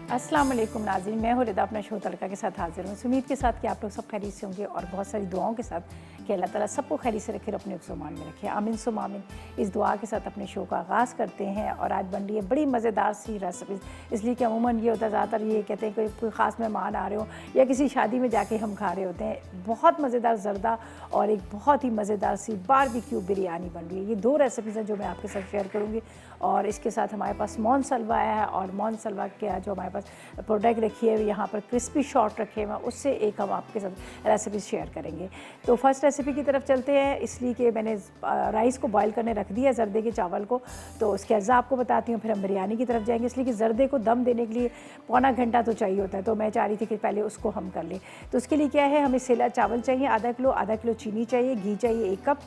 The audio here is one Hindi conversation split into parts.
अस्सलाम वालेकुम नाज़रीन, मैं हूँ रिदा अपना शो तड़का के साथ हाजिर हूँ। उम्मीद के साथ कि आप लोग सब खैरियत से होंगे और बहुत सारी दुआओं के साथ कि अल्लाह ताला सबको खैरियत से रखे और अपने मान में रखे। आमीन सुम आमीन। इस दुआ के साथ अपने शो का आगाज़ करते हैं और आज बन रही है बड़ी मज़ेदार सी रेसिपीज़। इसलिए कि अमूमन ये होता है, ज़्यादातर ये कहते हैं कि कोई ख़ास मेहमान आ रहे हो या किसी शादी में जाके हम खा रहे होते हैं। बहुत मज़ेदार ज़र्दा और एक बहुत ही मज़ेदार सी बारबेक्यू बिरयानी बन रही है। ये दो रेसिपीज़ हैं जो मैं आपके साथ शेयर करूँगी और इसके साथ हमारे पास मौन सलवा है और मौन सलवा के जो हमारे पास प्रोडक्ट रखी है यहाँ पर क्रिस्पी शॉट रखे हुए हैं, उससे एक हम आपके साथ रेसिपी शेयर करेंगे। तो फर्स्ट रेसिपी की तरफ चलते हैं, इसलिए कि मैंने राइस को बॉईल करने रख दिया जर्दे के चावल को, तो उसके अज्जा आपको बताती हूँ, फिर हम बिरयानी की तरफ जाएंगे। इसलिए कि जर्दे को दम देने के लिए पौना घंटा तो चाहिए होता है, तो मैं चाह रही थी कि पहले उसको हम कर लें। तो उसके लिए क्या है, हमें सेला चावल चाहिए आधा किलो चीनी चाहिए, घी चाहिए 1 कप,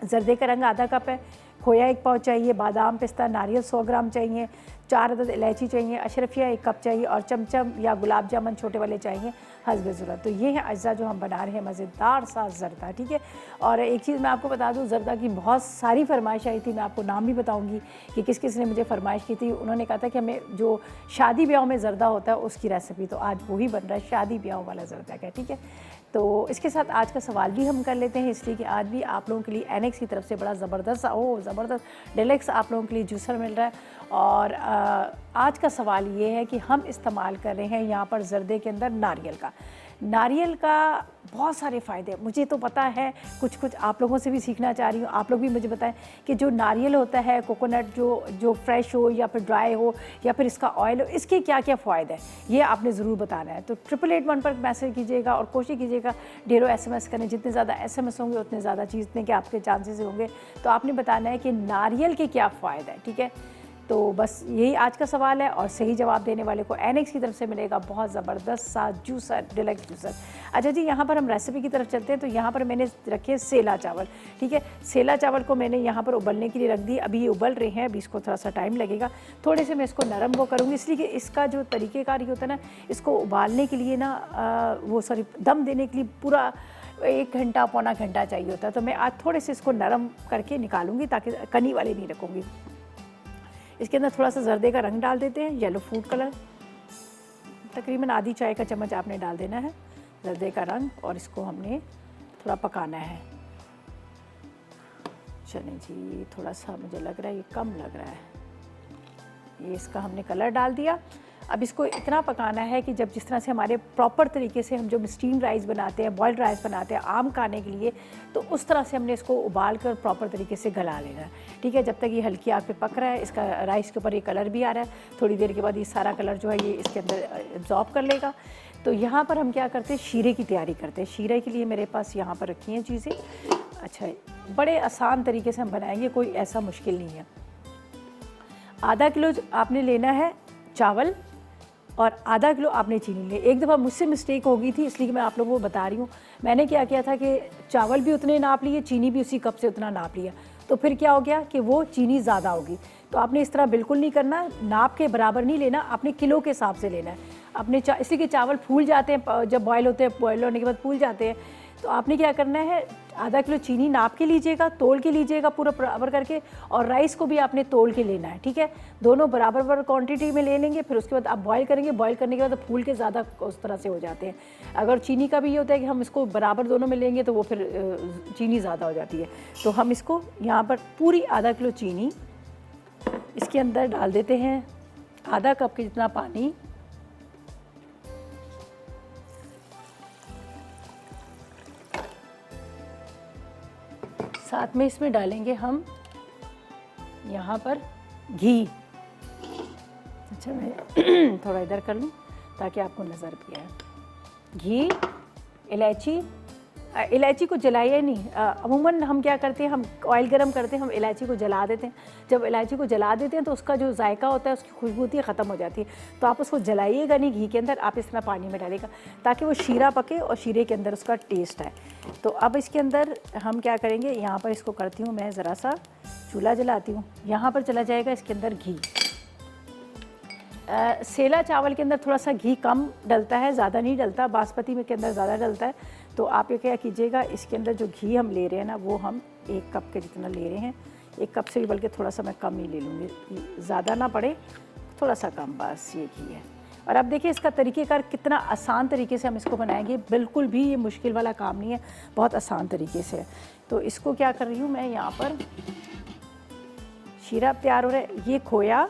जर्दे का रंग आधा कप है, खोया 1 पाव चाहिए, बादाम पिस्ता नारियल 100 ग्राम चाहिए, 4 अदद इलायची चाहिए, अशरफिया 1 कप चाहिए और चमचम या गुलाब जामुन छोटे वाले चाहिए हस्ब ज़रूरत। तो ये है अज्जा जो हम बना रहे हैं, मज़ेदार सा ज़र्दा। ठीक है, और एक चीज़ मैं आपको बता दूं, ज़र्दा की बहुत सारी फरमाइश आई थी, मैं आपको नाम भी बताऊंगी कि किस किस ने मुझे फरमाइश की थी। उन्होंने कहा था कि हमें जो शादी ब्याह में ज़र्दा होता है उसकी रेसिपी, तो आज वही बन रहा है, शादी ब्याह वाला ज़र्दा का। ठीक है, तो इसके साथ आज का सवाल भी हम कर लेते हैं, इसलिए कि आज भी आप लोगों के लिए एनेक्स की तरफ से बड़ा ज़बरदस्त डिलेक्स आप लोगों के लिए जूसर मिल रहा है। और आज का सवाल ये है कि हम इस्तेमाल कर रहे हैं यहाँ पर ज़र्दे के अंदर नारियल का बहुत सारे फ़ायदे। मुझे तो पता है, कुछ आप लोगों से भी सीखना चाह रही हूँ, आप लोग भी मुझे बताएं कि जो नारियल होता है, कोकोनट जो फ्रेश हो या फिर ड्राई हो या फिर इसका ऑयल हो, इसके क्या क्या फ़ायदे हैं, ये आपने ज़रूर बताना है। तो 888 पर मैसेज कीजिएगा और कोशिश कीजिएगा ढेरों SMS करें, जितने ज़्यादा SMS होंगे उतने ज़्यादा जीतने के आपके चांसेस होंगे। तो आपने बताना है कि नारियल के क्या फ़ायदे हैं। ठीक है, तो बस यही आज का सवाल है और सही जवाब देने वाले को एनेक्स की तरफ से मिलेगा बहुत ज़बरदस्त सा जूसर, डिलेक्स जूसर। अच्छा जी, यहाँ पर हम रेसिपी की तरफ चलते हैं। तो यहाँ पर मैंने रखे सेला चावल। ठीक है, सेला चावल को मैंने यहाँ पर उबलने के लिए रख दी। अभी ये उबल रहे हैं, अभी इसको थोड़ा सा टाइम लगेगा, थोड़े से मैं इसको नरम वो करूँगी, इसलिए कि इसका जो तरीक़ेकार ये होता है ना, इसको उबालने के लिए ना दम देने के लिए पूरा 1 घंटा पौना घंटा चाहिए होता है। तो मैं आज थोड़े से इसको नरम करके निकालूंगी ताकि कनी वाले नहीं रखूँगी। इसके अंदर थोड़ा सा जर्दे का रंग डाल देते हैं, येलो फूड कलर, तकरीबन आधी चाय का चम्मच आपने डाल देना है जर्दे का रंग, और इसको हमने थोड़ा पकाना है। चलें जी, थोड़ा सा मुझे लग रहा है ये कम लग रहा है, ये इसका हमने कलर डाल दिया। अब इसको इतना पकाना है कि जब जिस तरह से हमारे प्रॉपर तरीके से हम जो स्टीम राइस बनाते हैं, बॉयल्ड राइस बनाते हैं आम खाने के लिए, तो उस तरह से हमने इसको उबाल कर प्रॉपर तरीके से गला लेना है। ठीक है, जब तक ये हल्की आग पे पक रहा है, इसका राइस के ऊपर ये कलर भी आ रहा है, थोड़ी देर के बाद ये सारा कलर जो है ये इसके अंदर एब्जॉर्ब कर लेगा। तो यहाँ पर हम क्या करते हैं, शीरे की तैयारी करते हैं। शीरे के लिए मेरे पास यहाँ पर रखी हैं चीज़ें। अच्छा, बड़े आसान तरीके से हम बनाएंगे, कोई ऐसा मुश्किल नहीं है। आधा किलो आपने लेना है चावल और आधा किलो आपने चीनी ले। एक दफ़ा मुझसे मिस्टेक हो गई थी, इसलिए मैं आप लोगों को बता रही हूँ। मैंने क्या किया था कि चावल भी उतने नाप लिए, चीनी भी उसी कप से उतना नाप लिया, तो फिर क्या हो गया कि वो चीनी ज़्यादा होगी। तो आपने इस तरह बिल्कुल नहीं करना, नाप के बराबर नहीं लेना, आपने किलो के हिसाब से लेना है अपने। इसलिए कि चावल फूल जाते हैं जब बॉयल होते हैं, बॉयल होने के बाद फूल जाते हैं। तो आपने क्या करना है, आधा किलो चीनी नाप के लीजिएगा, तोल के लीजिएगा पूरा बराबर करके, और राइस को भी आपने तोल के लेना है। ठीक है, दोनों बराबर क्वांटिटी में ले लेंगे। फिर उसके बाद आप बॉयल करेंगे, बॉयल करने के बाद फूल के ज़्यादा उस तरह से हो जाते हैं। अगर चीनी का भी ये होता है कि हम इसको बराबर दोनों में लेंगे तो वो फिर चीनी ज़्यादा हो जाती है। तो हम इसको यहाँ पर पूरी आधा किलो चीनी इसके अंदर डाल देते हैं, आधा कप के जितना पानी, साथ में इसमें डालेंगे हम यहाँ पर घी। अच्छा, मैं थोड़ा इधर कर लूँ ताकि आपको नज़र भी आए। घी, इलायची को जलाइए नहीं। अमूमन हम क्या करते हैं, हम ऑयल गरम करते हैं, हम इलायची को जला देते हैं। जब इलायची को जला देते हैं तो उसका जो जायका होता है, उसकी खुशबू होती है, ख़त्म हो जाती है। तो आप उसको जलाइएगा नहीं घी के अंदर, आप इस तरह पानी में डालिएगा ताकि वो शीरा पके और शीरे के अंदर उसका टेस्ट आए। तो अब इसके अंदर हम क्या करेंगे, यहाँ पर इसको करती हूँ मैं, ज़रा सा चूल्हा जलाती हूँ। यहाँ पर चला जाएगा इसके अंदर घी। सेला चावल के अंदर थोड़ा सा घी कम डलता है, ज़्यादा नहीं डलता। बासमती में के अंदर ज़्यादा डलता है। तो आप ये क्या कीजिएगा, इसके अंदर जो घी हम ले रहे हैं ना, वो हम 1 कप के जितना ले रहे हैं। 1 कप से भी बल्कि थोड़ा सा मैं कम ही ले लूँगी, ज़्यादा ना पड़े, थोड़ा सा कम, बस ये घी है। और अब देखिए इसका तरीक़ेकार कितना आसान तरीके से हम इसको बनाएंगे, बिल्कुल भी ये मुश्किल वाला काम नहीं है, बहुत आसान तरीके से। तो इसको क्या कर रही हूँ मैं, यहाँ पर शीरा तैयार हो रहा है, ये खोया,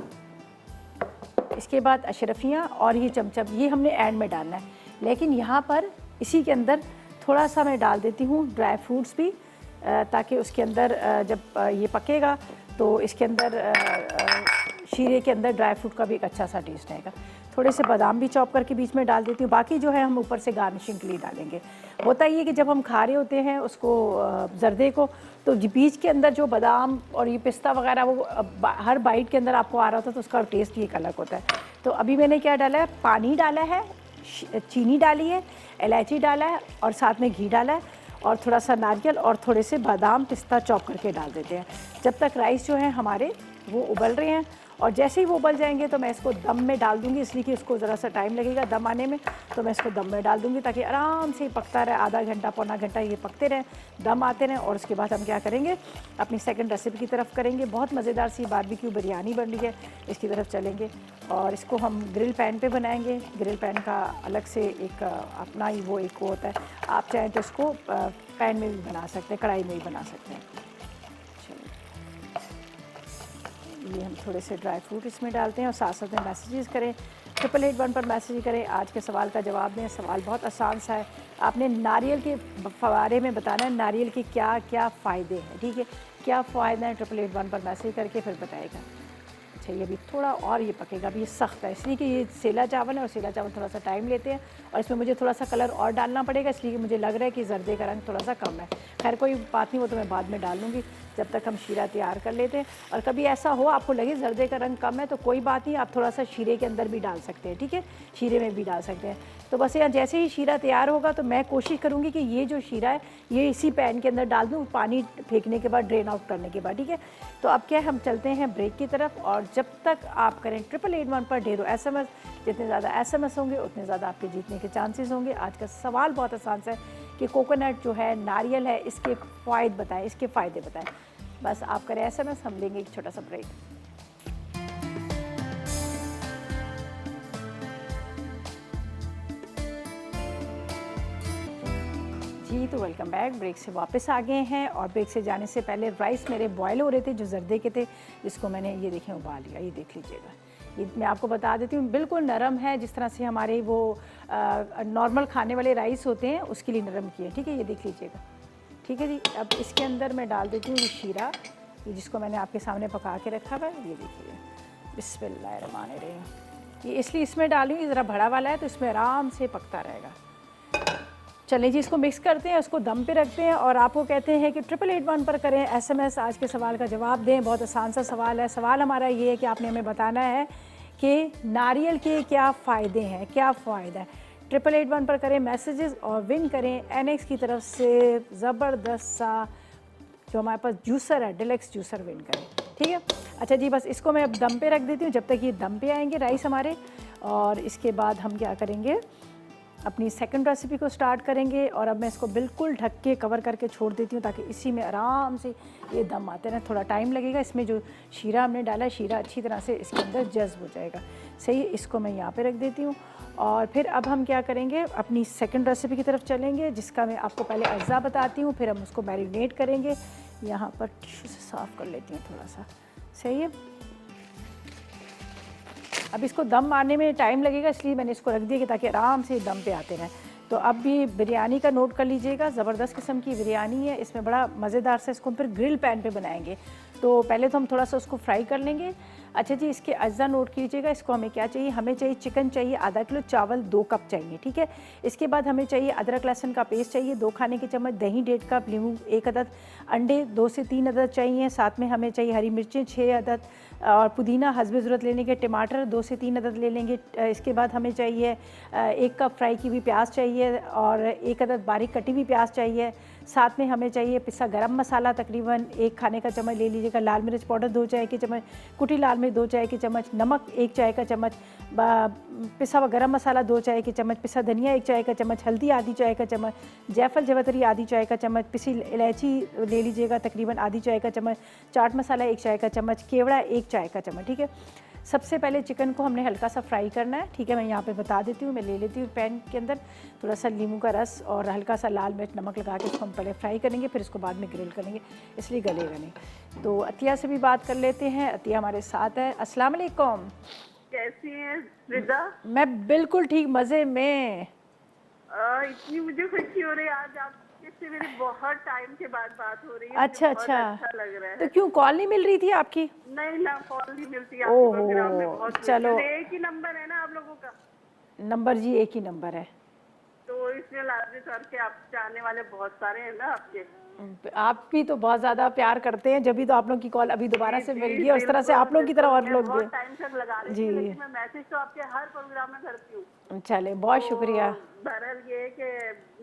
इसके बाद अशरफियाँ और ये चमचम, ये हमने एंड में डालना है। लेकिन यहाँ पर इसी के अंदर थोड़ा सा मैं डाल देती हूँ ड्राई फ्रूट्स भी, ताकि उसके अंदर जब ये पकेगा तो इसके अंदर शीरे के अंदर ड्राई फ्रूट का भी एक अच्छा सा टेस्ट आएगा। थोड़े से बादाम भी चॉप करके बीच में डाल देती हूँ, बाकी जो है हम ऊपर से गार्निशिंग के लिए डालेंगे। होता ये कि जब हम खा रहे होते हैं उसको जर्दे को, तो बीच के अंदर जो बादाम और ये पिस्ता वगैरह वो हर बाइट के अंदर आपको आ रहा होता है, तो उसका टेस्ट ही एक अलग होता है। तो अभी मैंने क्या डाला है, पानी डाला है, चीनी डाली है, इलायची डाला है और साथ में घी डाला है और थोड़ा सा नारियल और थोड़े से बादाम पिस्ता चॉप करके डाल देते हैं। जब तक राइस जो है हमारे वो उबल रहे हैं, और जैसे ही वो उबल जाएंगे तो मैं इसको दम में डाल दूंगी, इसलिए कि उसको ज़रा सा टाइम लगेगा दम आने में, तो मैं इसको दम में डाल दूंगी ताकि आराम से पकता रहे, आधा घंटा पौना घंटा ये पकते रहें, दम आते रहें। और उसके बाद हम क्या करेंगे, अपनी सेकंड रेसिपी की तरफ करेंगे। बहुत मज़ेदार सी बारबेक्यू बिरयानी बन रही है, इसकी तरफ चलेंगे और इसको हम ग्रिल पैन पे बनाएंगे। ग्रिल पैन का अलग से एक अपना ही वो एक होता है, आप चाहें तो इसको पैन में भी बना सकते हैं, कढ़ाई में भी बना सकते हैं। ये हम थोड़े से ड्राई फ्रूट इसमें डालते हैं और साथ साथ में मैसेजेस करें, 888 पर मैसेज करें, आज के सवाल का जवाब दें। सवाल बहुत आसान सा है, आपने नारियल के बारे में बताना है, नारियल के क्या क्या फ़ायदे हैं, ठीक है, क्या फ़ायदे हैं, 888 पर मैसेज करके फिर बताएगा। अच्छा ये अभी थोड़ा और ये पकेगा, अभी ये सख्त है इसलिए कि ये सेला चावल है और सेला चावल थोड़ा सा टाइम लेते हैं और इसमें मुझे थोड़ा सा कलर और डालना पड़ेगा, इसलिए कि मुझे लग रहा है कि जर्दे का रंग थोड़ा सा कम है। खैर कोई बात नहीं, वो तो मैं बाद में डाल लूँगी जब तक हम शीरा तैयार कर लेते हैं। और कभी ऐसा हो आपको लगे जर्दे का रंग कम है तो कोई बात नहीं, आप थोड़ा सा शीरे के अंदर भी डाल सकते हैं, ठीक है, शीरे में भी डाल सकते हैं। तो बस यहाँ जैसे ही शीरा तैयार होगा तो मैं कोशिश करूँगी कि ये जो शीरा है ये इसी पैन के अंदर डाल दूँ, पानी फेंकने के बाद, ड्रेन आउट करने के बाद, ठीक है। तो अब क्या है, हम चलते हैं ब्रेक की तरफ और जब तक आप करें 888 पर ढेरों SMS, जितने ज़्यादा SMS होंगे उतने ज़्यादा आपके जीतने के चांसेस होंगे। आज का सवाल बहुत आसान सा है कि कोकोनट जो है, नारियल है, इसके फ़ायदे बताएं, इसके फ़ायदे बताएं। बस आप करें SMS, हम लेंगे एक छोटा सा ब्रेक। जी तो वेलकम बैक, ब्रेक से वापस आ गए हैं और ब्रेक से जाने से पहले राइस मेरे बॉयल हो रहे थे जो जर्दे के थे, जिसको मैंने ये देखें उबाल लिया, ये देख लीजिएगा। ये मैं आपको बता देती हूँ बिल्कुल नरम है, जिस तरह से हमारे वो नॉर्मल खाने वाले राइस होते हैं उसके लिए नरम किए, ठीक है, ये देख लीजिएगा, ठीक है जी। अब इसके अंदर मैं डाल देती हूँ ये शीरा, ये जिसको मैंने आपके सामने पका के रखा हुआ है, ये देखिए, बिस्मिल्लाहिर्रहमानिर्रहीम। ये इसलिए इसमें डालूँ, ये ज़रा बड़ा वाला है तो इसमें आराम से पकता रहेगा। चलिए जी, इसको मिक्स करते हैं, उसको दम पे रखते हैं और आपको कहते हैं कि 888 पर करें SMS, आज के सवाल का जवाब दें। बहुत आसान सा सवाल है। सवाल हमारा ये है कि आपने हमें बताना है कि नारियल के क्या फ़ायदे हैं, क्या फ़ायदा है। 888 पर करें मैसेजेस और विन करें NX की तरफ से ज़बरदस्त सा जो हमारे पास जूसर है, डिलक्स जूसर विन करें, ठीक है। अच्छा जी, बस इसको मैं अब दम पे रख देती हूँ जब तक ये दम पे आएंगे राइस हमारे, और इसके बाद हम क्या करेंगे, अपनी सेकंड रेसिपी को स्टार्ट करेंगे। और अब मैं इसको बिल्कुल ढक के कवर करके छोड़ देती हूँ ताकि इसी में आराम से ये दम आते रहें। थोड़ा टाइम लगेगा, इसमें जो शीरा हमने डाला है, शीरा अच्छी तरह से इसके अंदर जज्ब हो जाएगा। सही है, इसको मैं यहाँ पे रख देती हूँ और फिर अब हम क्या करेंगे, अपनी सेकंड रेसिपी की तरफ चलेंगे, जिसका मैं आपको पहले अज्जा बताती हूँ, फिर हम उसको मैरिनेट करेंगे। यहाँ पर टिश्यू से साफ़ कर लेती हूँ थोड़ा सा, सही है। अब इसको दम मारने में टाइम लगेगा, इसलिए मैंने इसको रख दिया कि ताकि आराम से दम पे आते रहें। तो अब भी बिरयानी का नोट कर लीजिएगा, ज़बरदस्त किस्म की बिरयानी है, इसमें बड़ा मज़ेदार से इसको हम फिर ग्रिल पैन पे बनाएंगे। तो पहले तो हम थोड़ा सा उसको फ्राई कर लेंगे। अच्छा जी, इसके अज्जा नोट कीजिएगा। इसको हमें क्या चाहिए, हमें चाहिए चिकन चाहिए आधा किलो, चावल 2 कप चाहिए, ठीक है। इसके बाद हमें चाहिए अदरक लहसुन का पेस्ट चाहिए 2 खाने के चम्मच, दही 1.5 कप, नींबू 1 अदद, अंडे 2 से 3 अदद चाहिए। साथ में हमें चाहिए हरी मिर्चें 6 अदद और पुदीना हस्बे ज़रूरत ले लेंगे। टमाटर 2 से 3 अदद ले लेंगे। इसके बाद हमें चाहिए 1 कप फ्राई की हुई प्याज चाहिए और 1 अदद बारीक कटी हुई प्याज चाहिए। साथ में हमें चाहिए पिसा गरम मसाला तकरीबन 1 खाने का चम्मच ले लीजिएगा, लाल मिर्च पाउडर 2 चाय के चम्मच, कुटी लाल मिर्च 2 चाय के चम्मच, नमक 1 चाय का चम्मच, पिसा हुआ गरम मसाला 2 चाय के चम्मच, पिसा धनिया 1 चाय का चम्मच, हल्दी आधी चाय का चम्मच, जायफल जवतरी आधी चाय का चम्मच, पिसी इलायची ले लीजिएगा तकरीबन आधी चाय का चम्मच, चाट मसाला 1 चाय का चम्मच, केवड़ा 1 चाय का चम्मच। ठीक है, सबसे पहले चिकन को हमने हल्का सा फ्राई करना है। ठीक है, मैं यहाँ पे बता देती हूँ। मैं ले लेती हूँ पैन के अंदर थोड़ा सा नींबू का रस और हल्का सा लाल मिर्च नमक लगा के इसको हम पहले फ्राई करेंगे, फिर इसको बाद में ग्रिल करेंगे, इसलिए गलेगा नहीं। तो अतिया से भी बात कर लेते हैं। अतिया हमारे साथ है। अस्सलाम वालेकुम। कैसी हैं रिदा? मैं बिल्कुल ठीक, मज़े में। इतनी मुझे खुशी हो रही है, आज आपसे मेरी बहुत टाइम के बाद बात हो रही है। अच्छा मुझे अच्छा, बहुत अच्छा लग रहा है। तो क्यों कॉल नहीं मिल रही थी आपकी? नहीं ना, कॉल नहीं मिलती आपके प्रोग्राम में। बहुत चलो, एक ही नंबर है ना आप लोगों का? नंबर जी एक ही नंबर है, तो इसमें लाजमी तौर के आप चाहने वाले बहुत सारे हैं ना आपके। आप भी तो बहुत ज़्यादा प्यार करते हैं, जब भी तो आप लोग की कॉल अभी दोबारा से मिल गई है। उस तरह से आप लोग की तरह और लोग भी। बहुत टाइम तक लगा रही थी, लेकिन मैं मैसेज तो आपके हर प्रोग्राम में करती हूँ। चले, बहुत शुक्रिया। बहरहाल ये कि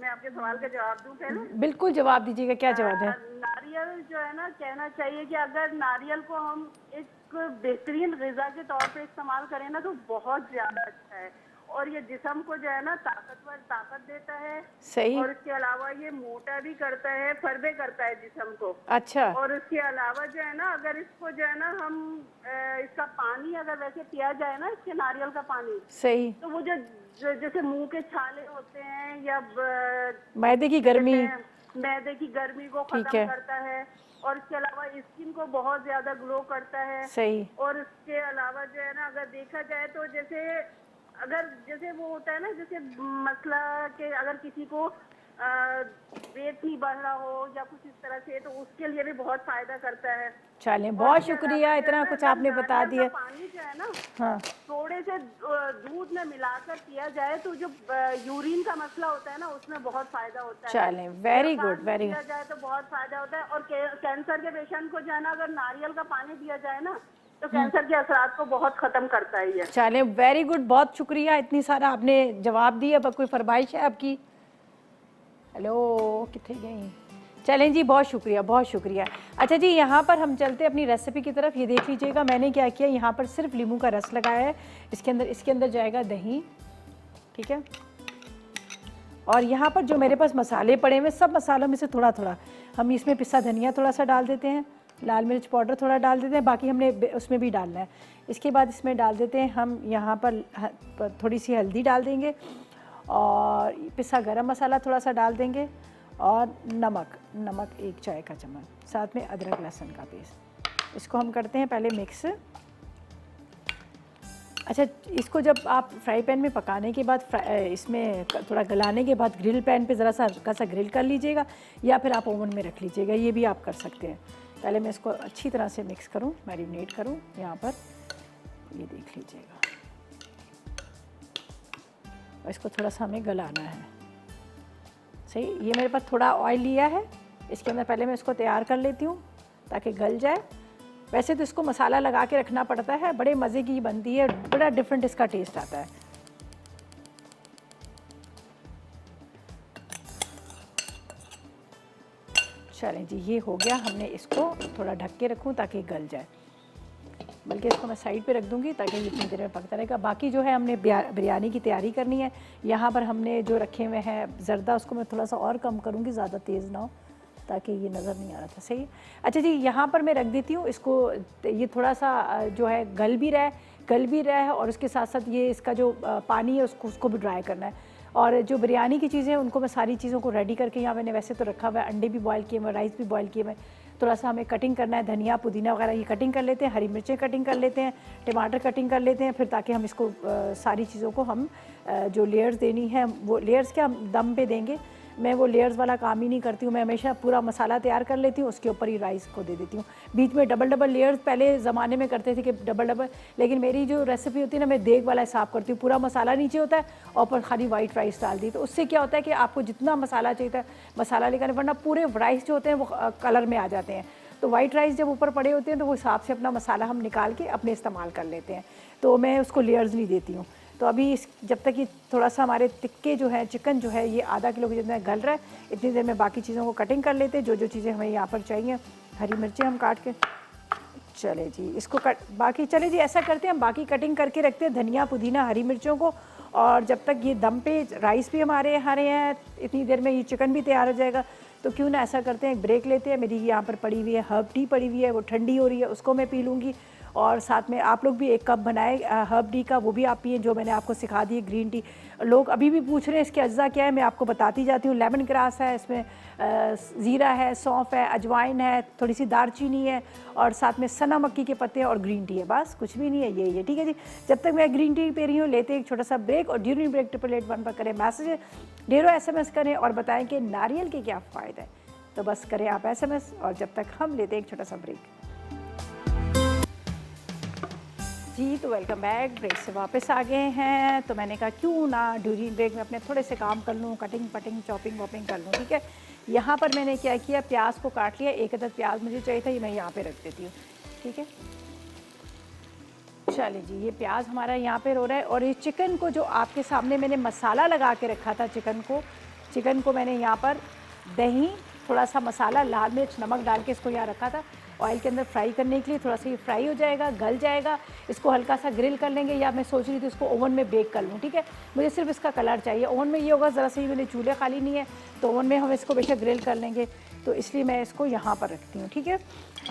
मैं आपके सवाल का जवाब दूं पहले। बिल्कुल जवाब दीजिएगा, क्या जवाब है? नारियल जो है ना, कहना चाहिए कि अगर नारियल को हम एक बेहतरीन ग़िज़ा के तौर पे इस्तेमाल करें ना, तो बहुत ज़्यादा अच्छा है। और ये जिस्म को जो है ना ताकत देता है। सही। और इसके अलावा ये मोटा भी करता है, फरबे करता है जिस्म को। अच्छा। और उसके अलावा जो है ना, अगर इसको जो है ना हम इसका पानी अगर वैसे पिया जाए ना, इसके नारियल का पानी, सही, तो वो जैसे मुंह के छाले होते हैं या मैदे की गर्मी, मैदे की गर्मी को खत्म करता है। और इसके अलावा स्किन को बहुत ज्यादा ग्लो करता है। सही। और इसके अलावा जो है ना, अगर देखा जाए तो जैसे वो होता है ना, जैसे मसला के अगर किसी को वेट नहीं बढ़ रहा हो या कुछ इस तरह से, तो उसके लिए भी बहुत फायदा करता है। चलें, बहुत शुक्रिया, इतना कुछ आपने बता दिया। पानी जो है ना, हाँ, थोड़े से दूध में मिलाकर पिया जाए तो जो यूरिन का मसला होता है ना, उसमें बहुत फायदा होता है। चलें, वेरी गुड, वेरी गुड। पिया जाए तो बहुत फायदा होता है। और कैंसर के पेशेंट को जो है ना, अगर नारियल का पानी दिया जाए ना, तो कैंसर के असरात को बहुत खत्म करता है ये। चलें, वेरी गुड, बहुत शुक्रिया, इतनी सारा आपने जवाब दिया। अब कोई फरमाइश है आपकी? हेलो, कितने गई? चलें जी, बहुत शुक्रिया, बहुत शुक्रिया। अच्छा जी, यहाँ पर हम चलते हैं अपनी रेसिपी की तरफ। ये देख लीजिएगा मैंने क्या किया, यहाँ पर सिर्फ नींबू का रस लगाया है। इसके अंदर जाएगा दही, ठीक है। और यहाँ पर जो मेरे पास मसाले पड़े हुए, सब मसालों में से थोड़ा थोड़ा हम इसमें पिसा धनिया थोड़ा सा डाल देते हैं, लाल मिर्च पाउडर थोड़ा डाल देते हैं, बाकी हमने उसमें भी डालना है। इसके बाद इसमें डाल देते हैं हम यहाँ पर थोड़ी सी हल्दी डाल देंगे, और पिसा गरम मसाला थोड़ा सा डाल देंगे, और नमक 1 चाय का चम्मच, साथ में अदरक लहसुन का पेस्ट। इसको हम करते हैं पहले मिक्स। अच्छा, इसको जब आप फ्राई पैन में पकाने के बाद इसमें थोड़ा गलाने के बाद ग्रिल पैन पे ज़रा सा हल्का सा ग्रिल कर लीजिएगा, या फिर आप ओवन में रख लीजिएगा, ये भी आप कर सकते हैं। पहले मैं इसको अच्छी तरह से मिक्स करूं, मैरिनेट करूं। यहाँ पर ये देख लीजिएगा, और इसको थोड़ा सा हमें गलाना है। सही, ये मेरे पास थोड़ा ऑयल लिया है, इसके अंदर पहले मैं इसको तैयार कर लेती हूँ ताकि गल जाए। वैसे तो इसको मसाला लगा के रखना पड़ता है, बड़े मज़े की बनती है, बड़ा डिफरेंट इसका टेस्ट आता है। चलें जी, ये हो गया। हमने इसको थोड़ा ढक के रखूँ ताकि गल जाए, बल्कि इसको मैं साइड पे रख दूँगी ताकि ये इतनी देर में पकता रहेगा। बाकी जो है हमने बिरयानी की तैयारी करनी है। यहाँ पर हमने जो रखे हुए हैं ज़र्दा, उसको मैं थोड़ा सा और कम करूँगी, ज़्यादा तेज़ ना हो, ताकि ये नज़र नहीं आ रहा था। सही। अच्छा जी, यहाँ पर मैं रख देती हूँ इसको। ये थोड़ा सा जो है गल भी रहा है, और उसके साथ साथ ये इसका जो पानी है उसको भी ड्राई करना है। और जो बिरयानी की चीज़ें हैं उनको मैं सारी चीज़ों को रेडी करके यहाँ मैंने वैसे तो रखा हुआ है, अंडे भी बॉयल किए हुए, राइस भी बॉयल किए हुए। थोड़ा सा हमें कटिंग करना है, धनिया पुदीना वगैरह ये कटिंग कर लेते हैं, हरी मिर्चें कटिंग कर लेते हैं, टमाटर कटिंग कर लेते हैं, फिर ताकि हम इसको सारी चीज़ों को हम जो लेयर्स देनी है, वो लेयर्स क्या हम दम पे देंगे। मैं वो लेयर्स वाला काम ही नहीं करती हूँ, मैं हमेशा पूरा मसाला तैयार कर लेती हूँ, उसके ऊपर ही राइस को दे देती हूँ। बीच में डबल लेयर्स पहले ज़माने में करते थे कि डबल, लेकिन मेरी जो रेसिपी होती है ना, मैं देग वाला हिसाब करती हूँ। पूरा मसाला नीचे होता है और ऊपर खाली वाइट राइस डाल दी, तो उससे क्या होता है कि आपको जितना मसाला चाहिए था मसाला लेकर, वरना पूरे राइस जो होते हैं वो कलर में आ जाते हैं। तो वाइट राइस जब ऊपर पड़े होते हैं तो वो हिसाब से अपना मसाला हम निकाल के अपने इस्तेमाल कर लेते हैं। तो मैं उसको लेयर्स नहीं देती हूँ। तो अभी इस जब तक ये थोड़ा सा हमारे टिक्के जो है, चिकन जो है ये आधा किलो के जितना गल रहा है, इतनी देर में बाकी चीज़ों को कटिंग कर लेते हैं, जो जो चीज़ें हमें यहाँ पर चाहिए। हरी मिर्चें हम काट के, चले जी इसको बाकी चले जी ऐसा करते हैं, हम बाकी कटिंग करके रखते हैं धनिया पुदीना हरी मिर्चों को। और जब तक ये दम पे राइस भी हमारे हरे हैं, इतनी देर में ये चिकन भी तैयार हो जाएगा। तो क्यों ना ऐसा करते हैं, एक ब्रेक लेते हैं। मेरी यहाँ पर पड़ी हुई है हर्ब टी पड़ी हुई है, वो ठंडी हो रही है, उसको मैं पी लूँगी। और साथ में आप लोग भी 1 कप बनाए हर्ब टी का, वो भी आप पिए, जो मैंने आपको सिखा दी है ग्रीन टी। लोग अभी भी पूछ रहे हैं इसके अज्जा क्या है, मैं आपको बताती जाती हूँ। लेमन ग्रास है, इसमें ज़ीरा है, सौंफ है, अजवाइन है, थोड़ी सी दालचीनी है, और साथ में सना मक्की के पत्ते और ग्रीन टी है, बस कुछ भी नहीं है, ये ठीक है जी। जब तक मैं ग्रीन टी पी रही हूँ, लेते एक छोटा सा ब्रेक, और ड्यूरिंग ब्रेक 888 पर करें मैसेज, ढेरों SMS करें और बताएं कि नारियल के क्या फ़ायदे हैं। तो बस करें आप SMS, और जब तक हम लेते एक छोटा सा ब्रेक जी। तो वेलकम बैक, ब्रेक से वापस आ गए हैं। तो मैंने कहा क्यों ना ड्यूरिंग ब्रेक में अपने थोड़े से काम कर लूँ, कटिंग पटिंग चॉपिंग वॉपिंग कर लूँ, ठीक है। यहाँ पर मैंने क्या किया, प्याज को काट लिया, 1 अदद प्याज मुझे चाहिए था, ये मैं यहाँ पे रख देती हूँ, ठीक है। चलिए जी, ये प्याज हमारा यहाँ पे रो रहा है। और ये चिकन को जो आपके सामने मैंने मसाला लगा के रखा था, चिकन को मैंने यहाँ पर दही, थोड़ा सा मसाला, लाल मिर्च, नमक डाल के इसको यहाँ रखा था ऑयल के अंदर फ्राई करने के लिए। थोड़ा सा ये फ्राई हो जाएगा, गल जाएगा, इसको हल्का सा ग्रिल कर लेंगे, या मैं सोच रही थी इसको ओवन में बेक कर लूँ, ठीक है। मुझे सिर्फ इसका कलर चाहिए। ओवन में ये होगा ज़रा सा ही, मैंने चूल्हे खाली नहीं है, तो ओवन में हम इसको बेशक ग्रिल कर लेंगे, तो इसलिए मैं इसको यहाँ पर रखती हूँ, ठीक है।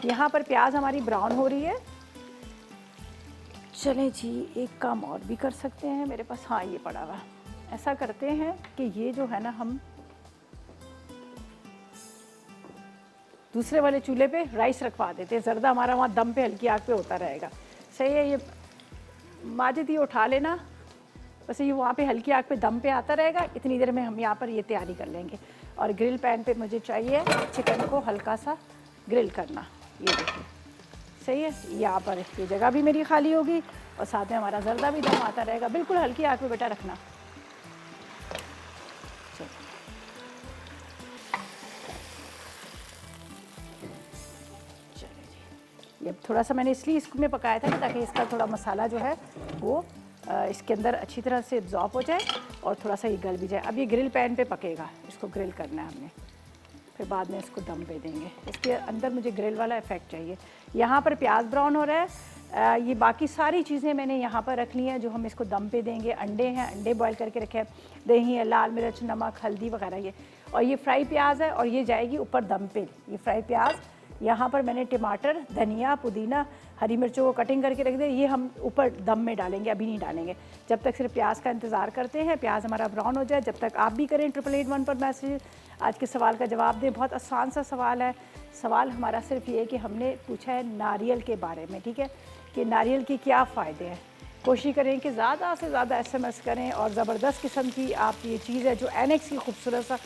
यहाँ पर प्याज हमारी ब्राउन हो रही है। चलें जी, एक काम और भी कर सकते हैं मेरे पास, हाँ ये पड़ा हुआ। ऐसा करते हैं कि ये जो है ना, हम दूसरे वाले चूल्हे पे राइस रखवा देते हैं, ज़रदा हमारा वहाँ दम पे हल्की आग पे होता रहेगा। सही है, ये माजिद ये उठा लेना, बस ये वहाँ पे हल्की आग पे दम पे आता रहेगा। इतनी देर में हम यहाँ पर ये तैयारी कर लेंगे। और ग्रिल पैन पे मुझे चाहिए चिकन को हल्का सा ग्रिल करना, ये देखिए, सही है। यहाँ पर ये जगह भी मेरी खाली होगी, और साथ में हमारा ज़रदा भी दम आता रहेगा। बिल्कुल हल्की आग पे बेटा रखना। ये थोड़ा सा मैंने इसलिए इसमें पकाया था कि ताकि इसका थोड़ा मसाला जो है वो इसके अंदर अच्छी तरह से एब्जॉर्ब हो जाए, और थोड़ा सा ये गल भी जाए। अब ये ग्रिल पैन पे पकेगा, इसको ग्रिल करना है हमने, फिर बाद में इसको दम पे देंगे। इसके अंदर मुझे ग्रिल वाला इफेक्ट चाहिए। यहाँ पर प्याज ब्राउन हो रहा है। ये बाकी सारी चीज़ें मैंने यहाँ पर रख ली हैं जो हम इसको दम पे देंगे। अंडे हैं, अंडे बॉयल करके रखे हैं, दही है, लाल मिर्च, नमक, हल्दी वगैरह ये, और ये फ्राई प्याज है, और ये जाएगी ऊपर दम पे, ये फ्राई प्याज। यहाँ पर मैंने टमाटर, धनिया, पुदीना, हरी मिर्चों को कटिंग करके रख दिया, ये हम ऊपर दम में डालेंगे, अभी नहीं डालेंगे। जब तक सिर्फ प्याज का इंतज़ार करते हैं, प्याज हमारा ब्राउन हो जाए, जब तक आप भी करें 8881 पर मैसेज, आज के सवाल का जवाब दें। बहुत आसान सा सवाल है। सवाल हमारा सिर्फ ये है कि हमने पूछा है नारियल के बारे में, ठीक है, कि नारियल के क्या फ़ायदे हैं। कोशिश करें कि ज़्यादा से ज़्यादा SMS करें, और ज़बरदस्त किस्म की आप ये चीज़ है जो एनेक्स की खूबसूरत सा।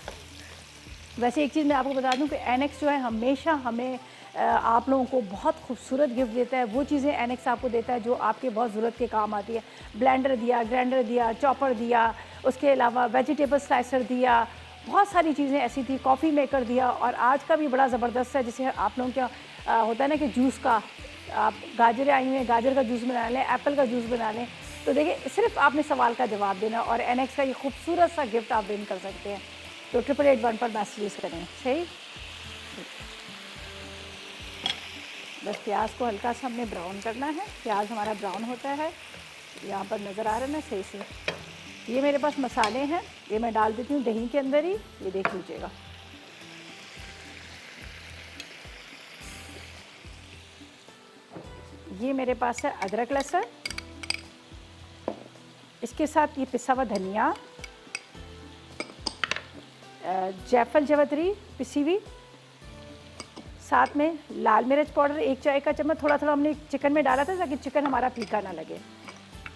वैसे एक चीज़ मैं आपको बता दूं कि एनेक्स जो है हमेशा हमें आप लोगों को बहुत खूबसूरत गिफ्ट देता है। वो चीज़ें एनेक्स आपको देता है जो आपके बहुत ज़रूरत के काम आती है। ब्लेंडर दिया, ग्राइंडर दिया, चॉपर दिया, उसके अलावा वेजिटेबल स्लाइसर दिया, बहुत सारी चीज़ें ऐसी थी, कॉफ़ी मेकर दिया। और आज का भी बड़ा ज़बरदस्त है, जैसे आप लोगों क्या होता है ना कि जूस का, आप गाजरें आई हुई हैं, गाजर का जूस बना लें, एप्पल का जूस बना लें। तो देखिए, सिर्फ आपने सवाल का जवाब देना, और एनेक्स का ये खूबसूरत सा गिफ्ट आप विन कर सकते हैं। तो 8881 पर मैसेज करें, सही। बस प्याज को हल्का सा हमने ब्राउन करना है। प्याज हमारा ब्राउन होता है, यहाँ पर नज़र आ रहा है ना सही से। ये मेरे पास मसाले हैं, ये मैं डाल देती हूँ दही के अंदर ही, ये देख लीजिएगा। ये मेरे पास है अदरक लहसुन, इसके साथ ये पिसा हुआ धनिया, जायफल जवतरी पिसी हुई, साथ में लाल मिर्च पाउडर 1 चाय का चम्मच। थोड़ा थोड़ा हमने चिकन में डाला था ताकि चिकन हमारा फीका ना लगे।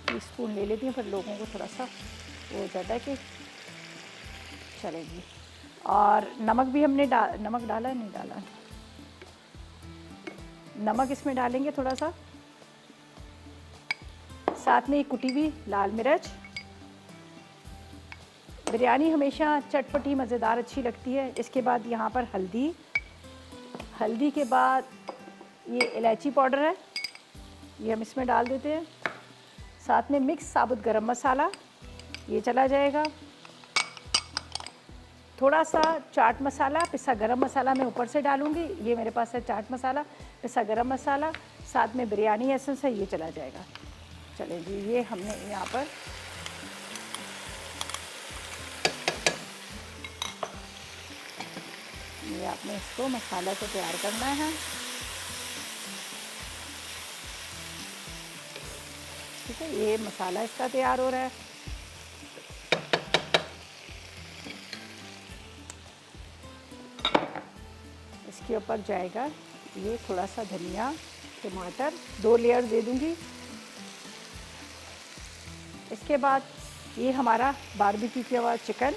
टीस्पून ले लेती हूँ, फिर लोगों को थोड़ा सा वो हो जाता है कि चलेगी। और नमक भी हमने नमक डाला है, नहीं डाला, नमक इसमें डालेंगे थोड़ा सा। साथ में कुटी हुई लाल मिर्च। बिरयानी हमेशा चटपटी मज़ेदार अच्छी लगती है। इसके बाद यहाँ पर हल्दी, हल्दी के बाद ये इलायची पाउडर है, ये हम इसमें डाल देते हैं। साथ में मिक्स साबुत गरम मसाला ये चला जाएगा। थोड़ा सा चाट मसाला, पिसा गरम मसाला मैं ऊपर से डालूंगी। ये मेरे पास है चाट मसाला, पिसा गरम मसाला, साथ में बिरयानी एसेंस है, ये चला जाएगा। चलें जी, ये हमने यहाँ पर ये आपने इसको मसाला को तैयार करना है। ठीक है, ये मसाला इसका तैयार हो रहा है। इसके ऊपर जाएगा ये थोड़ा सा धनिया, टमाटर, 2 लेयर दे दूंगी। इसके बाद ये हमारा बारबेक्यू किया हुआ चिकन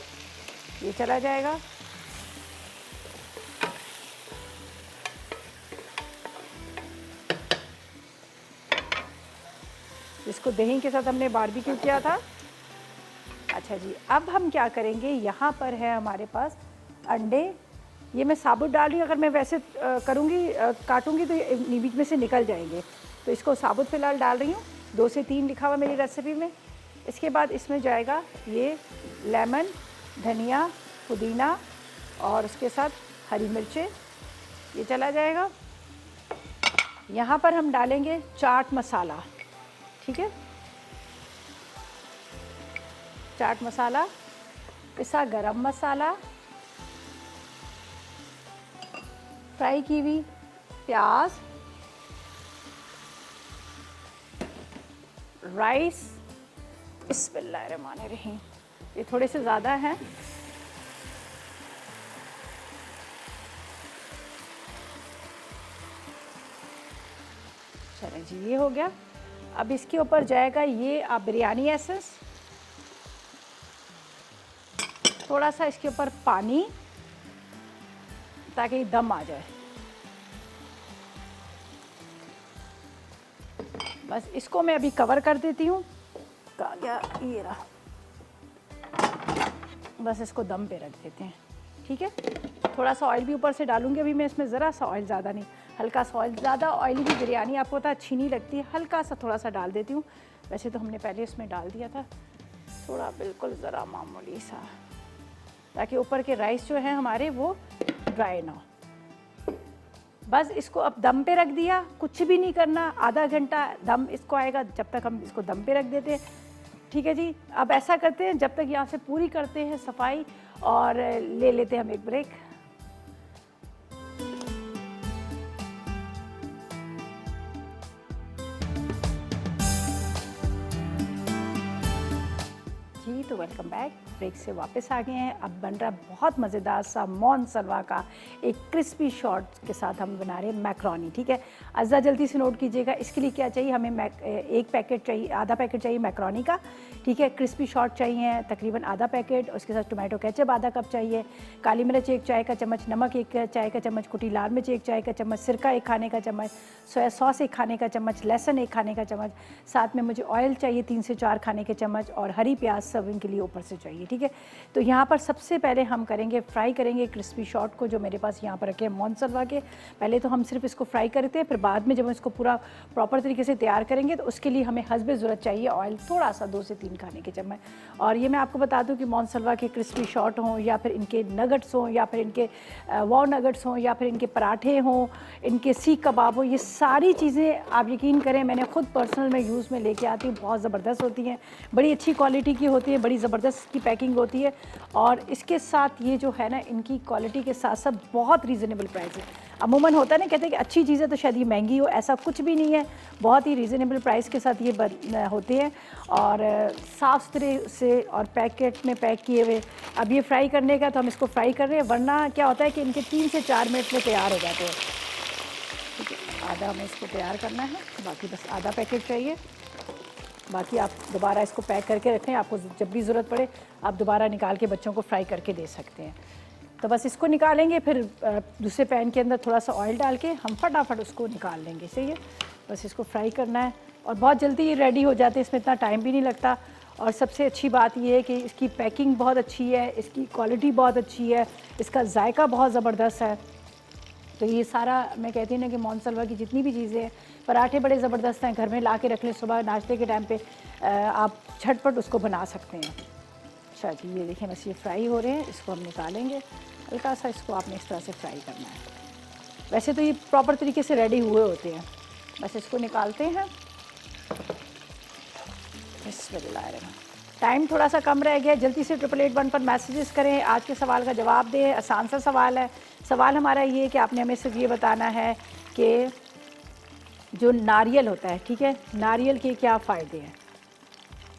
ये चला जाएगा। इसको दही के साथ हमने बारबेक्यू किया था। अच्छा जी, अब हम क्या करेंगे, यहाँ पर है हमारे पास अंडे। ये मैं साबुत डाल रही हूँ, अगर मैं वैसे करूँगी काटूँगी तो ये बीच में से निकल जाएंगे, तो इसको साबुत फ़िलहाल डाल रही हूँ। 2 से 3 लिखा हुआ मेरी रेसिपी में। इसके बाद इसमें जाएगा ये लेमन, धनिया, पुदीना और उसके साथ हरी मिर्चें ये चला जाएगा। यहाँ पर हम डालेंगे चाट मसाला। ठीक है, चाट मसाला, पिसा गरम मसाला, फ्राई की हुई प्याज, राइस, बिस्मिल्लाहिर्रहमानिर्रहीम, ये थोड़े से ज़्यादा हैं। चलें जी, ये हो गया। अब इसके ऊपर जाएगा ये आप बिरयानी एसेंस, थोड़ा सा इसके ऊपर पानी ताकि दम आ जाए। बस इसको मैं अभी कवर कर देती हूँ। कहाँ गया, ये रहा। बस इसको दम पे रख देते हैं। ठीक है, थोड़ा सा ऑयल भी ऊपर से डालूंगी अभी मैं इसमें, ज़रा सा ऑयल, ज़्यादा नहीं, हल्का सा ऑयल। ज़्यादा ऑयली भी बिरयानी आपको पता अच्छी नहीं लगती है, हल्का सा थोड़ा सा डाल देती हूँ। वैसे तो हमने पहले इसमें डाल दिया था, थोड़ा बिल्कुल ज़रा मामूली सा, ताकि ऊपर के राइस जो हैं हमारे वो ड्राई ना हो। बस इसको अब दम पे रख दिया, कुछ भी नहीं करना। आधा घंटा दम इसको आएगा, जब तक हम इसको दम पे रख देते हैं। ठीक है जी, अब ऐसा करते हैं, जब तक यहाँ से पूरी करते हैं सफाई और ले लेते हैं हम एक ब्रेक। जी तो वेलकम बैक, ब्रेक से वापस आ गए हैं। अब बन रहा बहुत मज़ेदार सा मॉन सलवा का एक क्रिस्पी शॉर्ट के साथ हम बना रहे हैं मैक्रोनी। ठीक है, अज़ा जल्दी से नोट कीजिएगा। इसके लिए क्या चाहिए हमें, एक पैकेट चाहिए, आधा पैकेट चाहिए मैक्रोनी का। ठीक है, क्रिस्पी शॉर्ट चाहिए तकरीबन आधा पैकेट, उसके साथ टोमेटो केचप आधा कप चाहिए, काली मिर्च 1 चाय का चम्मच, नमक 1 चाय का चम्मच, कुटी लाल मिर्च 1 चाय का चम्मच, सिरका 1 खाने का चम्मच, सोया सॉस 1 खाने का चम्मच, लहसुन 1 खाने का चम्मच, साथ में मुझे ऑयल चाहिए 3 से 4 खाने के चम्मच और हरी प्याज सर्विंग के लिए ऊपर से चाहिए। ठीक है, तो यहाँ पर सबसे पहले हम करेंगे फ्राई करेंगे क्रिस्पी शॉर्ट को, जो मेरे पास यहाँ पर रखे हैं मॉन सलवा के। पहले तो हम सिर्फ इसको फ्राई करते हैं, फिर बाद में जब हम इसको पूरा प्रॉपर तरीके से तैयार करेंगे तो उसके लिए हमें हस्बे ज़रूरत चाहिए ऑयल, थोड़ा सा 2 से 3 खाने के चम्मच। और ये मैं आपको बता दूं कि मॉन सलवा के क्रिस्पी शॉर्ट हों या फिर इनके नगट्स हों या फिर इनके वॉ नगट्स हों या फिर इनके पराठे हों, इनके सीख कबाब हों, ये सारी चीज़ें आप यकीन करें मैंने खुद पर्सनल में यूज़ में लेके आती हूँ, बहुत ज़बरदस्त होती हैं, बड़ी अच्छी क्वालिटी की होती है, बड़ी ज़बरदस्त की पैकिंग होती है। और इसके साथ ये जो है ना, इनकी क्वालिटी के साथ साथ बहुत रीज़नेबल प्राइस है। अमूमन होता है ना, कहते हैं कि अच्छी चीज़ें तो शायद ये महंगी हो, ऐसा कुछ भी नहीं है, बहुत ही रीज़नेबल प्राइस के साथ ये होते हैं और साफ़ सुथरे से और पैकेट में पैक किए हुए। अब ये फ्राई करने का तो हम इसको फ्राई कर रहे हैं, वरना क्या होता है कि इनके 3 से 4 मिनट में तैयार हो जाते हैं। ठीक है, आधा हमें इसको तैयार करना है, बाकी बस आधा पैकेट चाहिए। बाकी आप दोबारा इसको पैक करके रखें, आपको जब भी ज़रूरत पड़े आप दोबारा निकाल के बच्चों को फ्राई करके दे सकते हैं। तो बस इसको निकालेंगे, फिर दूसरे पैन के अंदर थोड़ा सा ऑयल डाल के हम फटाफट उसको निकाल लेंगे। सही है, बस इसको फ्राई करना है और बहुत जल्दी ये रेडी हो जाते हैं, इसमें इतना टाइम भी नहीं लगता। और सबसे अच्छी बात ये है कि इसकी पैकिंग बहुत अच्छी है, इसकी क्वालिटी बहुत अच्छी है, इसका जायका बहुत ज़बरदस्त है। तो ये सारा मैं कहती हूँ ना कि मोनसलवा की जितनी भी चीज़ें हैं, पराठे बड़े ज़बरदस्त हैं, घर में ला के रख लें, सुबह नाश्ते के टाइम पे आप झटपट उसको बना सकते हैं। अच्छा जी, ये देखिए बस ये फ्राई हो रहे हैं, इसको हम निकालेंगे। हल्का सा इसको आपने इस तरह से फ्राई करना है। वैसे तो ये प्रॉपर तरीके से रेडी हुए होते हैं, बस इसको निकालते हैं। टाइम थोड़ा सा कम रह गया, जल्दी से 888 पर मैसेजेस करें, आज के सवाल का जवाब दें। आसान सा सवाल है। सवाल हमारा ये है कि आपने हमें सिर्फ ये बताना है कि जो नारियल होता है, ठीक है, नारियल के क्या फ़ायदे हैं।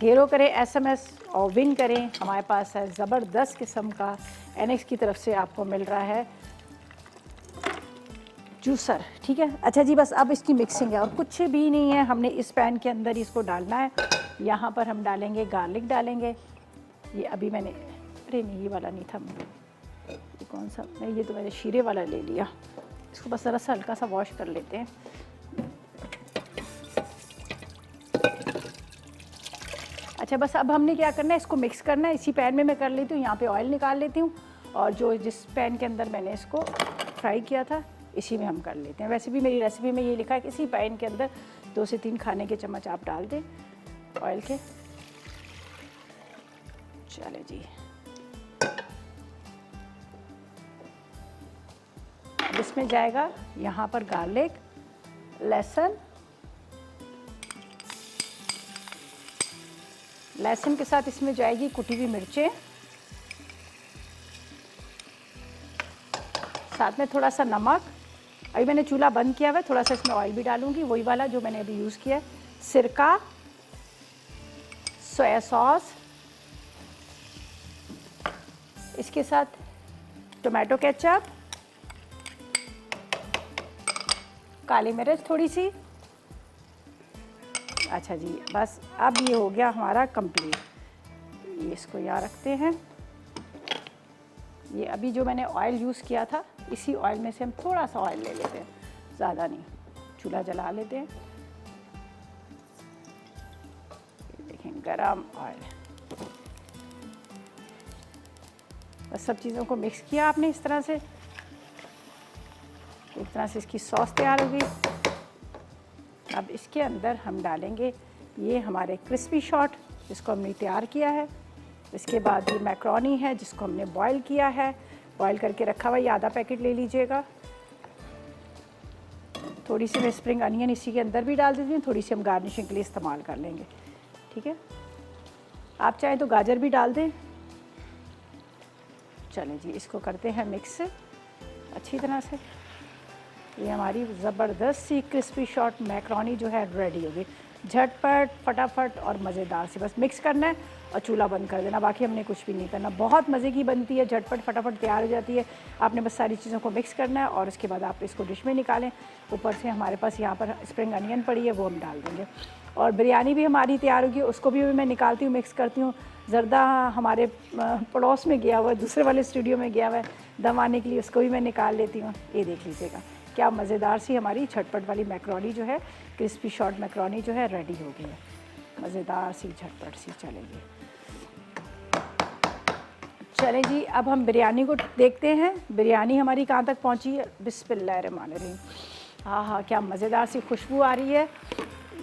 ढेरों करें SMS और विन करें। हमारे पास है ज़बरदस्त किस्म का NX की तरफ से आपको मिल रहा है जूसर, ठीक है। अच्छा जी, बस अब इसकी मिक्सिंग है और कुछ भी नहीं है। हमने इस पैन के अंदर इसको डालना है। यहाँ पर हम डालेंगे गार्लिक डालेंगे। ये अभी मैंने, अरे नहीं ये वाला नहीं था, ये कौन सा, नहीं ये तो मैंने शीरे वाला ले लिया। इसको बस ज़रा सा हल्का सा वॉश कर लेते हैं। अच्छा बस अब हमने क्या करना है, इसको मिक्स करना है। इसी पैन में मैं कर लेती हूँ, यहाँ पे ऑयल निकाल लेती हूँ और जो जिस पैन के अंदर मैंने इसको फ्राई किया था इसी में हम कर लेते हैं। वैसे भी मेरी रेसिपी में ये लिखा है कि इसी पैन के अंदर 2 से 3 खाने के चम्मच आप डाल दें ऑयल के। चले जी, अब इसमें जाएगा यहाँ पर गार्लिक, लहसुन, लहसुन के साथ इसमें जाएगी कुटी हुई मिर्चें, साथ में थोड़ा सा नमक। अभी मैंने चूल्हा बंद किया हुआ है, थोड़ा सा इसमें ऑयल भी डालूंगी, वही वाला जो मैंने अभी यूज़ किया है। सिरका, सोया सॉस, इसके साथ टोमेटो केचप, काली मिर्च थोड़ी सी। अच्छा जी, बस अब ये हो गया हमारा कंप्लीट। ये इसको यहाँ रखते हैं। ये अभी जो मैंने ऑयल यूज़ किया था इसी ऑयल में से हम थोड़ा सा ऑयल ले लेते हैं, ज़्यादा नहीं। चूल्हा जला लेते हैं। देखें गरम ऑयल। बस सब चीज़ों को मिक्स किया आपने इस तरह से, एक तरह से इसकी सॉस तैयार हो गई। अब इसके अंदर हम डालेंगे ये हमारे क्रिस्पी शॉट जिसको हमने तैयार किया है। इसके बाद ये मैक्रोनी है जिसको हमने बॉईल किया है, बॉईल करके रखा हुआ, ये आधा पैकेट ले लीजिएगा। थोड़ी सी मैं स्प्रिंग अनियन इसी के अंदर भी डाल देती हूँ, थोड़ी सी हम गार्निशिंग के लिए इस्तेमाल कर लेंगे, ठीक है। आप चाहें तो गाजर भी डाल दें। चलें जी, इसको करते हैं मिक्स अच्छी तरह से। ये हमारी ज़बरदस्त सी क्रिस्पी शॉट मैक्रोनी जो है रेडी हो गई। झटपट, फटाफट और मज़ेदार से, बस मिक्स करना है और चूल्हा बंद कर देना, बाकी हमने कुछ भी नहीं करना। बहुत मज़े की बनती है, झटपट फटाफट तैयार हो जाती है। आपने बस सारी चीज़ों को मिक्स करना है और उसके बाद आप इसको डिश में निकालें। ऊपर से हमारे पास यहाँ पर स्प्रिंग अनियन पड़ी है, वो हम डाल देंगे। और बिरयानी भी हमारी तैयार होगी, उसको भी मैं निकालती हूँ, मिक्स करती हूँ। जर्दा हमारे पड़ोस में गया हुआ है, दूसरे वाले स्टूडियो में गया हुआ है दम आने के लिए, उसको भी मैं निकाल लेती हूँ। ये देख लीजिएगा क्या मज़ेदार सी हमारी झटपट वाली मैक्रोनी जो है, क्रिस्पी शॉट मैक्रोनी जो है रेडी हो गई है। मज़ेदार सी झटपट सी। चलेगी, चलें जी, अब हम बिरयानी को देखते हैं। बिरयानी हमारी कहाँ तक पहुँची है। बिस्मिल्लाहिर्रहमानिर्रहीम। हाँ हाँ, क्या मज़ेदार सी खुशबू आ रही है,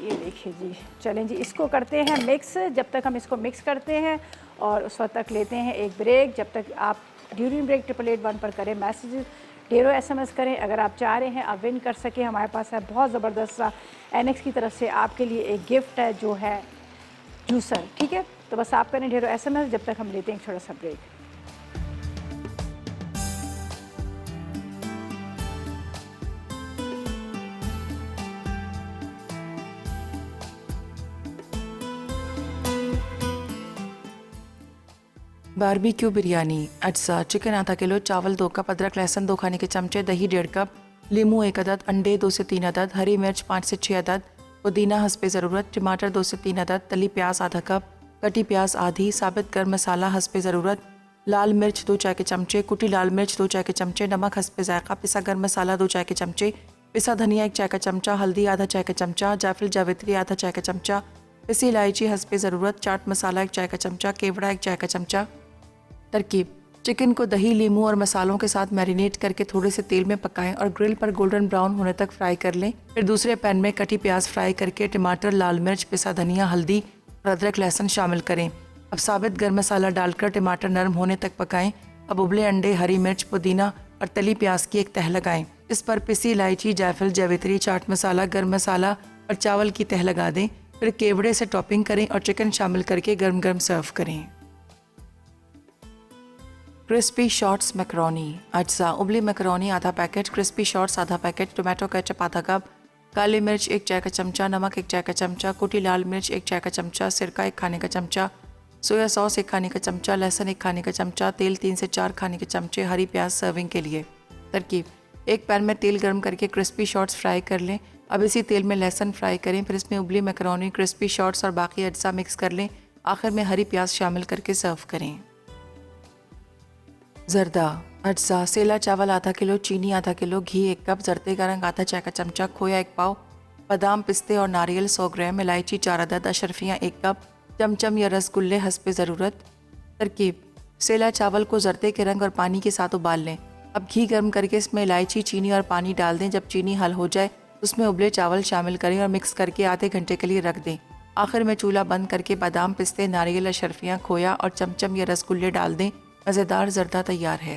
ये देखिए जी। चलें जी, इसको करते हैं मिक्स। जब तक हम इसको मिक्स करते हैं और उस वक्त तक लेते हैं एक ब्रेक। जब तक आप ड्यूरिंग ब्रेक 888 पर करें मैसेज, ढेरों SMS करें। अगर आप चाह रहे हैं आप विन कर सकें, हमारे पास है बहुत ज़बरदस्त सा NX की तरफ से आपके लिए एक गिफ्ट है जो है जूसर, ठीक है। तो बस आप करें ढेरों SMS जब तक हम लेते हैं एक छोटा सा ब्रेक। बारबेक्यू बिरयानी अज्जा: चिकन आधा किलो, चावल 2 कप, अदरक लहसुन 2 खाने के चमचे, दही 1.5 कप, लीमू 1 अदद, अंडे 2 से 3 अदद, हरी मिर्च 5 से 6 अदद, पुदीना हस्बे ज़रूरत, टमाटर 2 से 3 अदद, तली प्याज आधा कप, कटी प्याज आधी, साबित गर्म मसाला हस्बे ज़रूरत, लाल मिर्च 2 चाय के चमचे, कुटी लाल मिर्च 2 चाय के चमचे, नमक हस्बे ज़ायक़ा, पिसा गर्म मसाला 2 चाय के चमचे, पिसा धनिया 1 चाय का चमचा, हल्दी आधा चाय का चमचा, जायफल जावित्री आधा चाय का चमचा, पिसी इलायची हस्बे ज़रूरत, चाट मसाला 1 चाय का चमचा, केवड़ा 1 चाय का चमचा। तरकीब: चिकन को दही, लीमू और मसालों के साथ मैरिनेट करके थोड़े से तेल में पकाएं और ग्रिल पर गोल्डन ब्राउन होने तक फ्राई कर लें। फिर दूसरे पैन में कटी प्याज फ्राई करके टमाटर, लाल मिर्च, पिसा धनिया, हल्दी और अदरक लहसुन शामिल करें। अब साबित गर्म मसाला डालकर टमाटर नरम होने तक पकाएं। अब उबले अंडे, हरी मिर्च, पुदीना और तली प्याज की एक तह लगाएं। इस पर पिसी इलायची, जायफल, जावित्री, चाट मसाला, गर्म मसाला और चावल की तह लगा दें। फिर केवड़े से टॉपिंग करें और चिकन शामिल करके गर्म गर्म सर्व करें। Crispy shorts macaroni. अज्जा: उबली मैकरोनी आधा पैकेट, क्रिस्पी शॉर्ट्स आधा पैकेट, टोमेटो केचप आधा कप, काली मिर्च 1 चाय का चमचा, नमक 1 चाय का चमचा, कुटी लाल मिर्च 1 चाय का चमचा, सिरका 1 खाने का चमचा, सोया सॉस 1 खाने का चमचा, लहसुन 1 खाने का चमचा, तेल 3 से 4 खाने के चमचे, हरी प्याज सर्विंग के लिए। तरकीब: एक पैन में तेल गर्म करके क्रिस्पी शॉर्ट्स फ्राई कर लें। अब इसी तेल में लहसुन फ्राई करें। फिर इसमें उबली मैकरोनी, क्रिस्पी शॉर्ट्स और बाकी अज्जा मिक्स कर लें। आखिर में हरी प्याज शामिल करके सर्व करें। जर्दा। अज्जा: सेला चावल आधा किलो, चीनी आधा किलो, घी 1 कप, जर्दे का रंग आधा चाय का चमचा, खोया 1 पाव, बादाम, पिस्ते और नारियल 100 ग्राम, इलायची 4 अदद, अशरफियाँ 1 कप, चमचम या रसगुल्ले हस्बे ज़रूरत। तरकीब: सेला चावल को जर्दे के रंग और पानी के साथ उबाल लें। अब घी गर्म करके इसमें इलायची, चीनी और पानी डाल दें। जब चीनी हल हो जाए उसमें उबले चावल शामिल करें और मिक्स करके आधे घंटे के लिए रख दें। आखिर में चूल्हा बंद करके बादाम, पिस्ते, नारियल, अशरफियाँ, खोया और चमचम या रसगुल्ले डाल दें। मज़ेदार जर्दा तैयार है।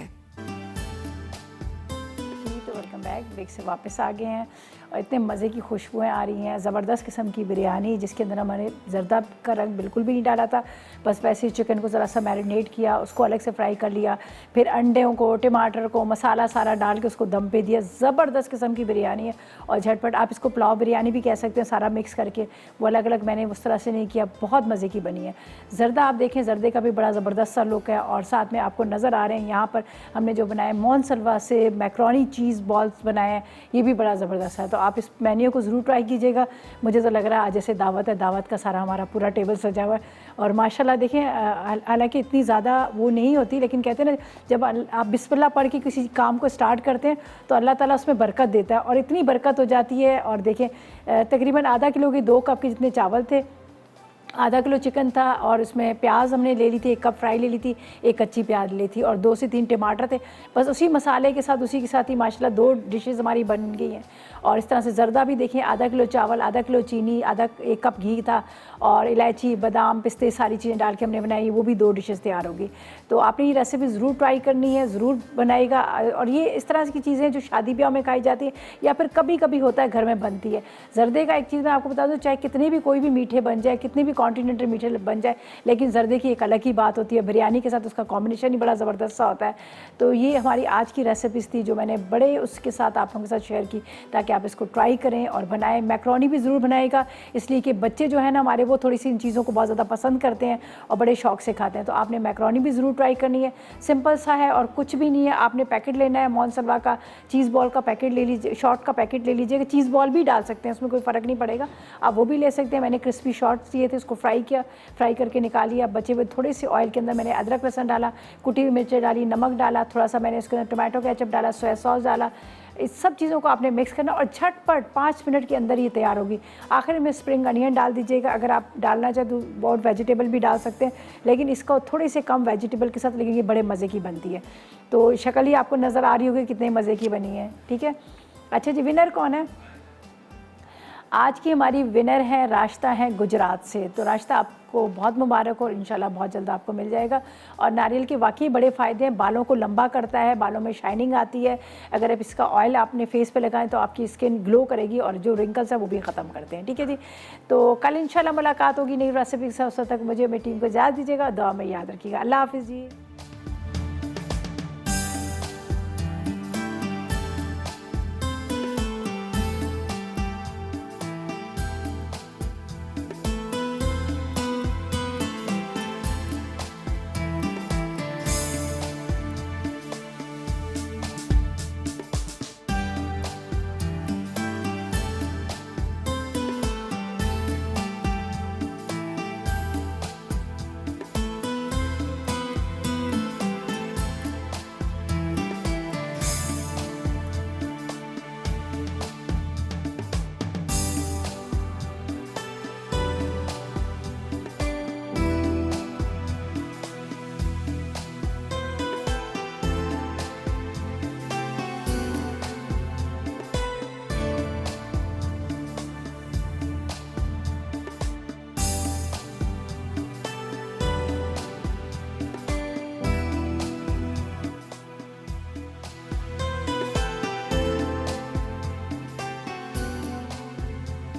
तो वेलकम बैक। ब्रेक से वापस आ गए हैं और इतने मज़े की खुशबुएं आ रही हैं। ज़बरदस्त किस्म की बिरयानी जिसके अंदर हमारे जर्दा का रंग बिल्कुल भी नहीं डाला था, बस वैसे ही चिकन को ज़रा सा मैरिनेट किया, उसको अलग से फ्राई कर लिया, फिर अंडों को, टमाटर को, मसाला सारा डाल के उसको दम पे दिया। ज़बरदस्त किस्म की बिरयानी है और झटपट। आप इसको पुलाव बिरयानी भी कह सकते हैं, सारा मिक्स करके। वो अलग अलग मैंने उस तरह से नहीं किया, बहुत मज़े की बनी है। जर्दा आप देखें, जर्दे का भी बड़ा ज़बरदस्त सा लुक है और साथ में आपको नज़र आ रहे हैं यहाँ पर हमने जो बनाया मोनसलवा से मैकरोनी चीज़ बॉल्स बनाए हैं, ये भी बड़ा ज़बरदस्त है। तो आप इस मेन्यू को ज़रूर ट्राई कीजिएगा। मुझे तो लग रहा है आज जैसे दावत है, दावत का सारा हमारा पूरा टेबल सजा हुआ है। और माशाल्लाह देखें, हालांकि इतनी ज़्यादा वो नहीं होती, लेकिन कहते हैं ना, जब आप बिस्मिल्लाह पढ़ के किसी काम को स्टार्ट करते हैं तो अल्लाह ताला उसमें बरकत देता है और इतनी बरकत हो जाती है। और देखें, तकरीबन आधा किलो की 2 कप के जितने चावल थे, आधा किलो चिकन था और उसमें प्याज हमने ले ली थी, 1 कप फ्राई ले ली थी, 1 कच्ची प्याज ली थी और 2 से 3 टमाटर थे। बस उसी मसाले के साथ, उसी के साथ ही माशाल्लाह 2 डिशेस हमारी बन गई हैं। और इस तरह से जर्दा भी देखें, आधा किलो चावल, आधा किलो चीनी, 1 कप घी था और इलायची, बादाम, पिस्ते सारी चीज़ें डाल के हमने बनाई। वो भी 2 डिशेस तैयार होगी। तो आपने ये रेसिपी ज़रूर ट्राई करनी है, ज़रूर बनाएगा। और ये इस तरह की चीज़ें जो शादी ब्याह में खाई जाती है या फिर कभी कभी होता है घर में बनती है। जर्दे का एक चीज़ मैं आपको बता दूँ, चाहे कितने भी कोई भी मीठे बन जाए, कितने भी कॉन्टिनेंटल मीठे बन जाए, लेकिन जर्दे की एक अलग ही बात होती है। बिरयानी के साथ उसका कॉम्बिनेशन ही बड़ा ज़बरदस्त सा होता है। तो ये हमारी आज की रेसिपीज़ थी जो मैंने बड़े उसके साथ आप लोगों के साथ शेयर की, ताकि आप इसको ट्राई करें और बनाएं। मैकरोनी भी ज़रूर बनाएगा, इसलिए कि बच्चे जो है ना हमारे, वो थोड़ी सी इन चीज़ों को बहुत ज़्यादा पसंद करते हैं और बड़े शौक से खाते हैं। तो आपने मैकरोनी भी ज़रूर ट्राई करनी है। सिंपल सा है और कुछ भी नहीं है। आपने पैकेट लेना है मोनसलवा का, चीज़ बॉल का पैकेट ले लीजिए, शॉर्ट का पैकेट ले लीजिएगा। चीज़ बॉल भी डाल सकते हैं, उसमें कोई फ़र्क नहीं पड़ेगा, आप वो भी ले सकते हैं। मैंने क्रिस्पी शॉर्ट्स लिए थे, उसको फ्राई किया, फ्राई करके निकालिए। बचे हुए थोड़े से ऑयल के अंदर मैंने अदरक लहसुन डाला, कुटी हुई मिर्चें डाली, नमक डाला, थोड़ा सा मैंने इसके अंदर टमाटो केचप डाला, सोया सॉस डाला। इस सब चीज़ों को आपने मिक्स करना और झटपट 5 मिनट के अंदर ये तैयार होगी। आखिर में स्प्रिंग अनियन डाल दीजिएगा, अगर आप डालना चाहें तो बहुत वेजिटेबल भी डाल सकते हैं, लेकिन इसको थोड़े से कम वेजिटेबल के साथ, लेकिन ये बड़े मज़े की बनती है। तो शक्ल ही आपको नज़र आ रही होगी कितने मज़े की बनी है। ठीक है, अच्छा जी, विनर कौन है? आज की हमारी विनर है राश्ता, है गुजरात से। तो राश्ता, आपको बहुत मुबारक और इंशाल्लाह बहुत जल्द आपको मिल जाएगा। और नारियल के वाकई बड़े फ़ायदे हैं, बालों को लंबा करता है, बालों में शाइनिंग आती है। अगर आप इसका ऑयल आपने फेस पे लगाएं तो आपकी स्किन ग्लो करेगी और जो रिंकल्स है वो भी ख़त्म करते हैं। ठीक है जी, तो कल इंशाल्लाह मुलाकात होगी नई रेसिपी के साथ। उस तक मुझे, मेरी टीम को इजाज़त दीजिएगा, दुआ में याद रखिएगा। अल्लाह हाफ़िज़ जी।